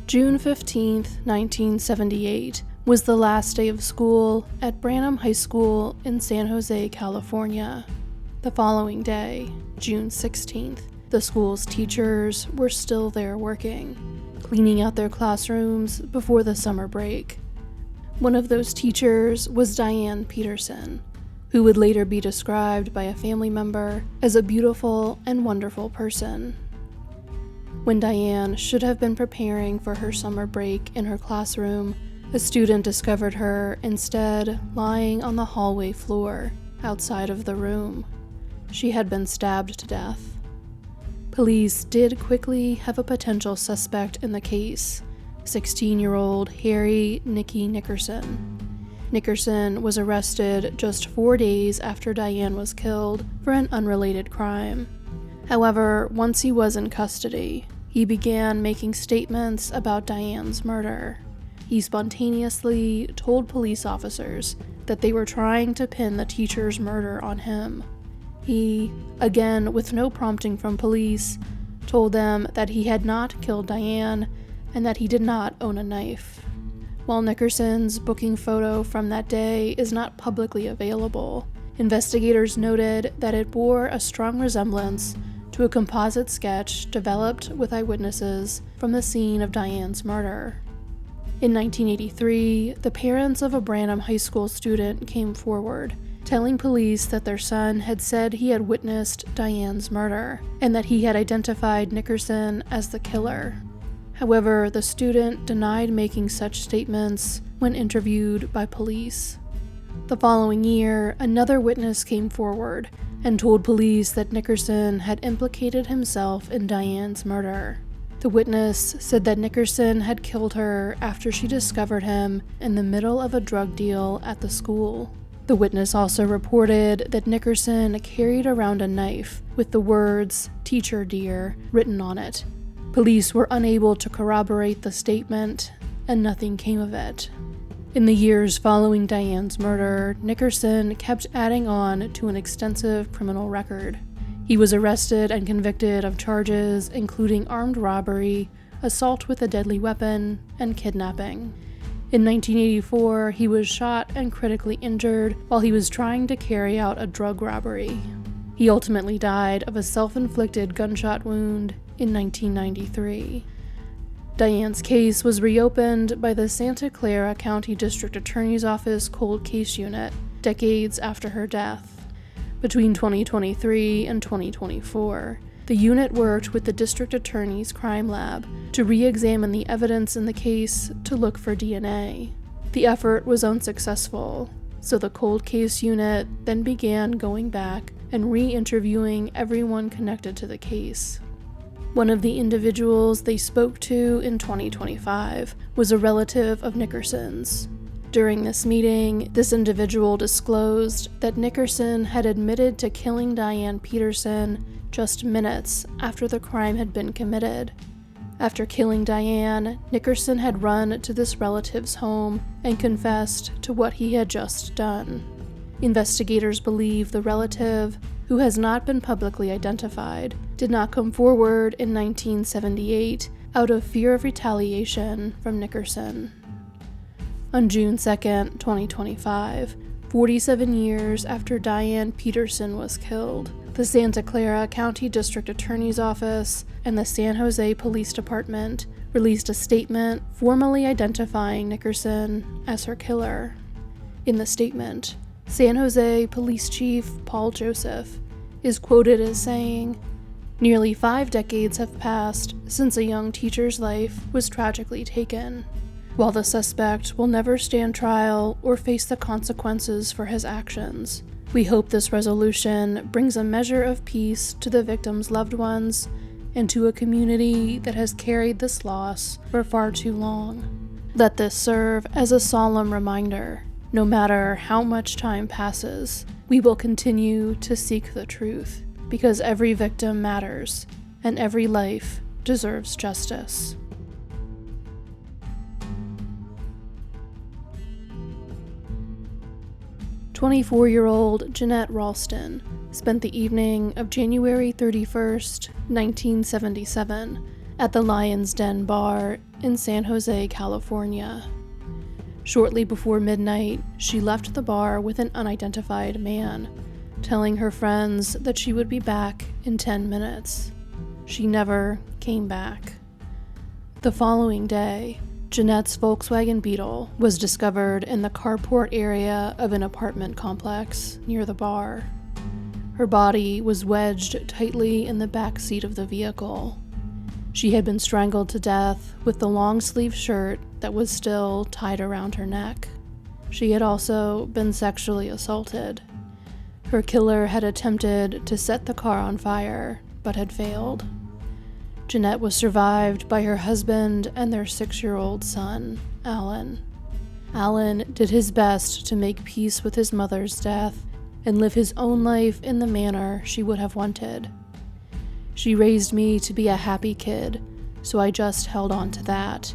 June 15, 1978, was the last day of school at Branham High School in San Jose, California. The following day, June 16th, the school's teachers were still there working, cleaning out their classrooms before the summer break. One of those teachers was Diane Peterson, who would later be described by a family member as a beautiful and wonderful person. When Diane should have been preparing for her summer break in her classroom, a student discovered her instead lying on the hallway floor outside of the room. She had been stabbed to death. Police did quickly have a potential suspect in the case, 16-year-old Harry Nicky Nickerson. Nickerson was arrested just 4 days after Diane was killed for an unrelated crime. However, once he was in custody, he began making statements about Diane's murder. He spontaneously told police officers that they were trying to pin the teacher's murder on him. He, again with no prompting from police, told them that he had not killed Diane and that he did not own a knife. While Nickerson's booking photo from that day is not publicly available, investigators noted that it bore a strong resemblance to a composite sketch developed with eyewitnesses from the scene of Diane's murder. In 1983, the parents of a Branham High School student came forward, telling police that their son had said he had witnessed Diane's murder, and that he had identified Nickerson as the killer. However, the student denied making such statements when interviewed by police. The following year, another witness came forward and told police that Nickerson had implicated himself in Diane's murder. The witness said that Nickerson had killed her after she discovered him in the middle of a drug deal at the school. The witness also reported that Nickerson carried around a knife with the words "Teacher dear" written on it. Police were unable to corroborate the statement, and nothing came of it. In the years following Diane's murder, Nickerson kept adding on to an extensive criminal record. He was arrested and convicted of charges including armed robbery, assault with a deadly weapon, and kidnapping. In 1984, he was shot and critically injured while he was trying to carry out a drug robbery. He ultimately died of a self-inflicted gunshot wound in 1993. Diane's case was reopened by the Santa Clara County District Attorney's Office Cold Case Unit decades after her death. Between 2023 and 2024, the unit worked with the District Attorney's Crime Lab to re-examine the evidence in the case to look for DNA. The effort was unsuccessful, so the Cold Case Unit then began going back and re-interviewing everyone connected to the case. One of the individuals they spoke to in 2025 was a relative of Nickerson's. During this meeting, this individual disclosed that Nickerson had admitted to killing Diane Peterson just minutes after the crime had been committed. After killing Diane, Nickerson had run to this relative's home and confessed to what he had just done. Investigators believe the relative, who has not been publicly identified, did not come forward in 1978 out of fear of retaliation from Nickerson. On June 2, 2025, 47 years after Diane Peterson was killed, the Santa Clara County District Attorney's Office and the San Jose Police Department released a statement formally identifying Nickerson as her killer. In the statement, San Jose Police Chief Paul Joseph is quoted as saying, "Nearly 5 decades have passed since a young teacher's life was tragically taken. While the suspect will never stand trial or face the consequences for his actions, we hope this resolution brings a measure of peace to the victim's loved ones and to a community that has carried this loss for far too long. Let this serve as a solemn reminder. No matter how much time passes, we will continue to seek the truth, because every victim matters, and every life deserves justice." 24-year-old Jeannette Ralston spent the evening of January 31st, 1977, at the Lion's Den bar in San Jose, California. Shortly before midnight, she left the bar with an unidentified man, telling her friends that she would be back in 10 minutes. She never came back. The following day, Jeannette's Volkswagen Beetle was discovered in the carport area of an apartment complex near the bar. Her body was wedged tightly in the back seat of the vehicle. She had been strangled to death with the long-sleeve shirt that was still tied around her neck. She had also been sexually assaulted. Her killer had attempted to set the car on fire, but had failed. Jeannette was survived by her husband and their 6-year-old son, Alan. Alan did his best to make peace with his mother's death and live his own life in the manner she would have wanted. She raised me to be a happy kid, so I just held on to that.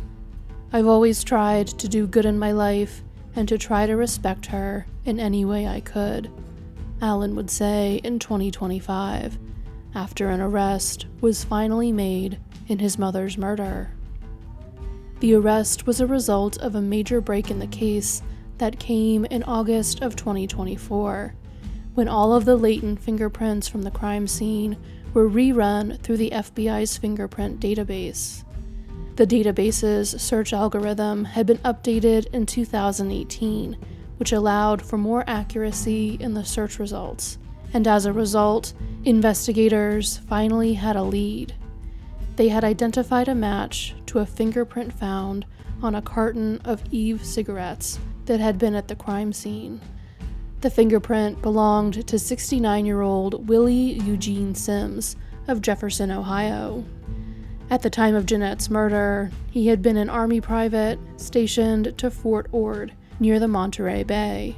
I've always tried to do good in my life and to try to respect her in any way I could, Alan would say in 2025, after an arrest was finally made in his mother's murder. The arrest was a result of a major break in the case that came in August of 2024, when all of the latent fingerprints from the crime scene were rerun through the FBI's fingerprint database. The database's search algorithm had been updated in 2018, which allowed for more accuracy in the search results, and as a result, investigators finally had a lead. They had identified a match to a fingerprint found on a carton of Eve cigarettes that had been at the crime scene. The fingerprint belonged to 69-year-old Willie Eugene Sims of Jefferson, Ohio. At the time of Jeannette's murder, he had been an Army private stationed to Fort Ord near the Monterey Bay.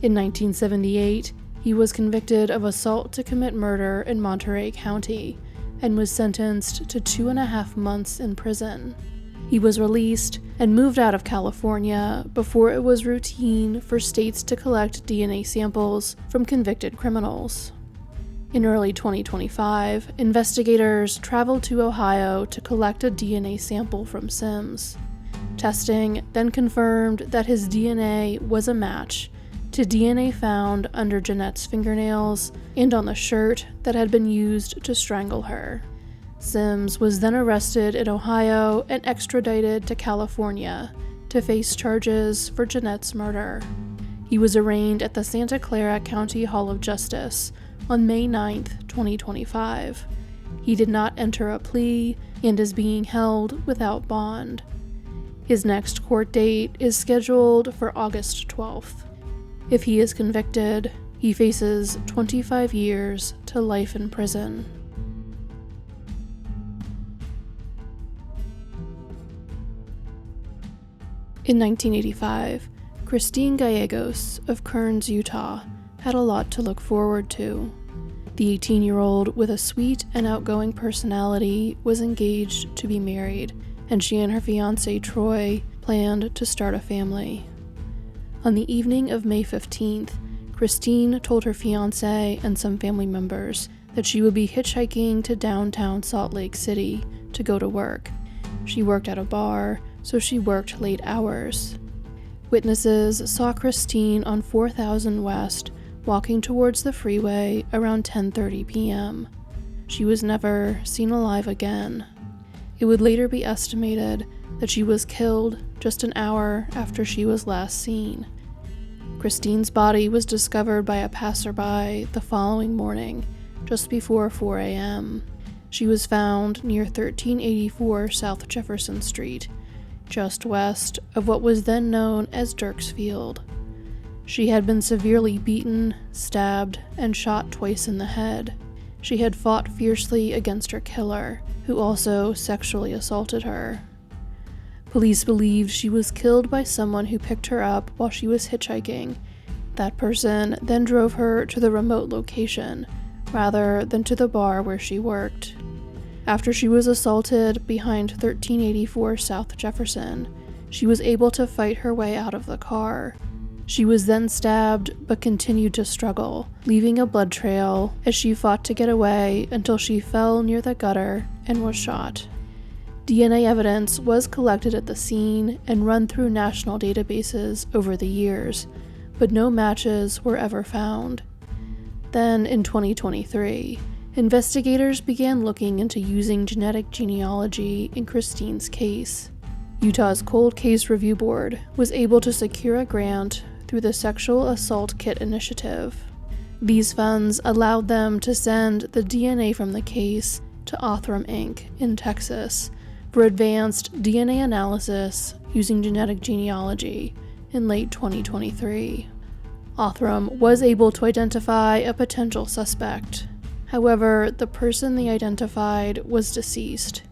In 1978, he was convicted of assault to commit murder in Monterey County and was sentenced to 2.5 months in prison. He was released and moved out of California before it was routine for states to collect DNA samples from convicted criminals. In early 2025, investigators traveled to Ohio to collect a DNA sample from Sims. Testing then confirmed that his DNA was a match to DNA found under Jeannette's fingernails and on the shirt that had been used to strangle her. Sims was then arrested in Ohio and extradited to California to face charges for Jeannette's murder. He was arraigned at the Santa Clara County Hall of Justice on May 9, 2025. He did not enter a plea and is being held without bond. His next court date is scheduled for August 12th. If he is convicted, he faces 25 years to life in prison. In 1985, Christine Gallegos of Kearns, Utah, had a lot to look forward to. The 18-year-old with a sweet and outgoing personality was engaged to be married, and she and her fiancé Troy planned to start a family. On the evening of May 15th, Christine told her fiancé and some family members that she would be hitchhiking to downtown Salt Lake City to go to work. She worked at a bar, so she worked late hours. Witnesses saw Christine on 4000 West walking towards the freeway around 10:30 p.m. She was never seen alive again. It would later be estimated that she was killed just an hour after she was last seen. Christine's body was discovered by a passerby the following morning, just before 4 a.m. She was found near 1384 South Jefferson Street, just west of what was then known as Dierksfield. She had been severely beaten, stabbed, and shot twice in the head. She had fought fiercely against her killer, who also sexually assaulted her. Police believed she was killed by someone who picked her up while she was hitchhiking. That person then drove her to the remote location, rather than to the bar where she worked. After she was assaulted behind 1384 South Jefferson, she was able to fight her way out of the car. She was then stabbed but continued to struggle, leaving a blood trail as she fought to get away until she fell near the gutter and was shot. DNA evidence was collected at the scene and run through national databases over the years, but no matches were ever found. Then, in 2023, investigators began looking into using genetic genealogy in Christine's case. Utah's Cold Case Review Board was able to secure a grant through the Sexual Assault Kit Initiative. These funds allowed them to send the DNA from the case to Othram Inc. in Texas for advanced DNA analysis using genetic genealogy in late 2023. Othram was able to identify a potential suspect. However, the person they identified was deceased.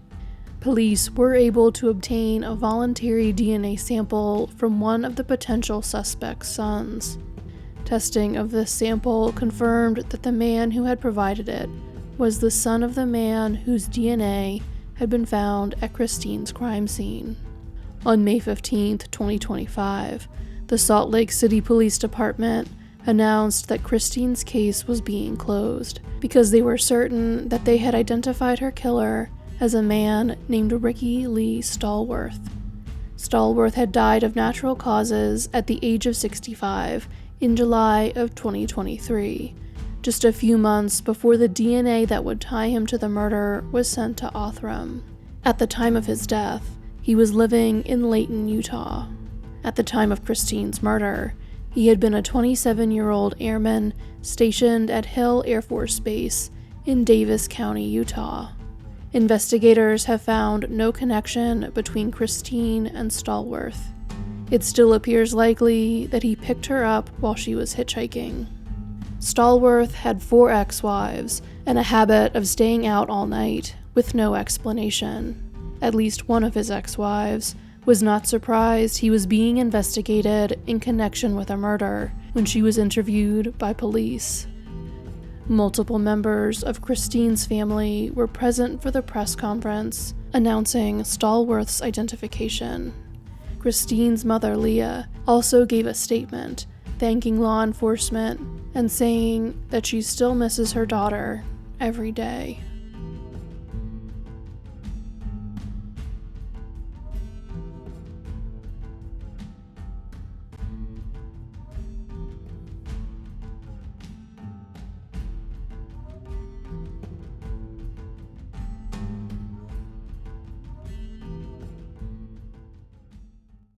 Police were able to obtain a voluntary DNA sample from one of the potential suspect's sons. Testing of this sample confirmed that the man who had provided it was the son of the man whose DNA had been found at Christine's crime scene. On May 15, 2025, the Salt Lake City Police Department announced that Christine's case was being closed because they were certain that they had identified her killer as a man named Ricky Lee Stallworth. Stallworth had died of natural causes at the age of 65 in July of 2023, just a few months before the DNA that would tie him to the murder was sent to Othram. At the time of his death, he was living in Layton, Utah. At the time of Christine's murder, he had been a 27-year-old airman stationed at Hill Air Force Base in Davis County, Utah. Investigators have found no connection between Christine and Stallworth. It still appears likely that he picked her up while she was hitchhiking. Stallworth had 4 ex-wives and a habit of staying out all night with no explanation. At least one of his ex-wives was not surprised he was being investigated in connection with a murder when she was interviewed by police. Multiple members of Christine's family were present for the press conference announcing Stallworth's identification. Christine's mother, Leah, also gave a statement thanking law enforcement and saying that she still misses her daughter every day.